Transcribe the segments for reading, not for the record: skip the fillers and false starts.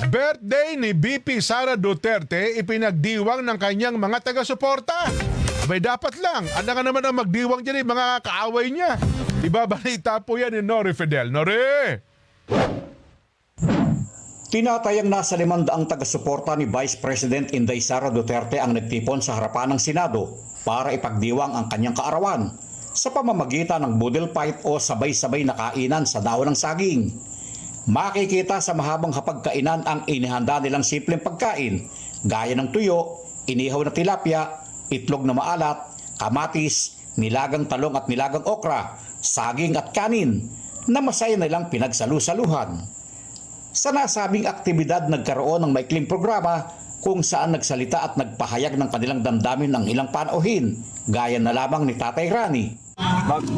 Birthday ni BP Sara Duterte, ipinagdiwang ng kanyang mga taga-suporta. May dapat lang. Ano nga naman ang magdiwang dyan mga kaaway niya. Ibabalita po yan ni Nori Fidel. Nori! Tinatayang nasa 500 taga-suporta ni Vice President Inday Sara Duterte ang nagtipon sa harapan ng Senado para ipagdiwang ang kanyang kaarawan sa pamamagitan ng budel fight o sabay-sabay na kainan sa dahon ng saging. Makikita sa mahabang hapagkainan ang inihanda nilang simpleng pagkain gaya ng tuyo, inihaw na tilapia, itlog na maalat, kamatis, nilagang talong at nilagang okra, saging at kanin na masaya nilang pinagsalu-saluhan. Sa nasabing aktibidad nagkaroon ng maikling programa kung saan nagsalita at nagpahayag ng kanilang damdamin ng ilang panauhin gaya na lamang ni Tatay Rani.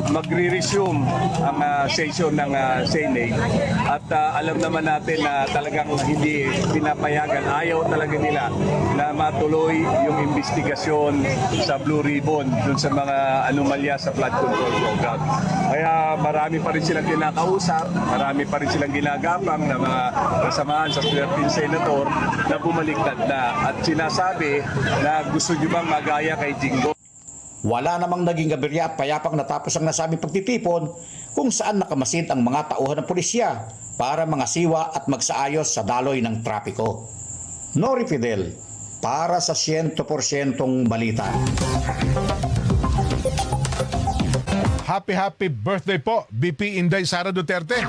Magre-resume ang session ng Senate at alam naman natin na talagang hindi pinapayagan, ayaw talaga nila na matuloy yung investigasyon sa Blue Ribbon dun sa mga anomalya sa flood control program. Kaya marami pa rin silang kinakausap, marami pa rin silang ginagapang na mga kasamaan sa Philippine Senator na bumaliktad na at sinasabi na gusto nyo bang magaya kay Jinggo. Wala namang naging aberya at payapang natapos ang nasabing pagtitipon kung saan nakamasid ang mga tauhan ng pulisya para mangasiwa at magsaayos sa daloy ng trapiko. Nori Fidel, para sa 100% balita. Happy birthday po, BP Inday Sara Duterte.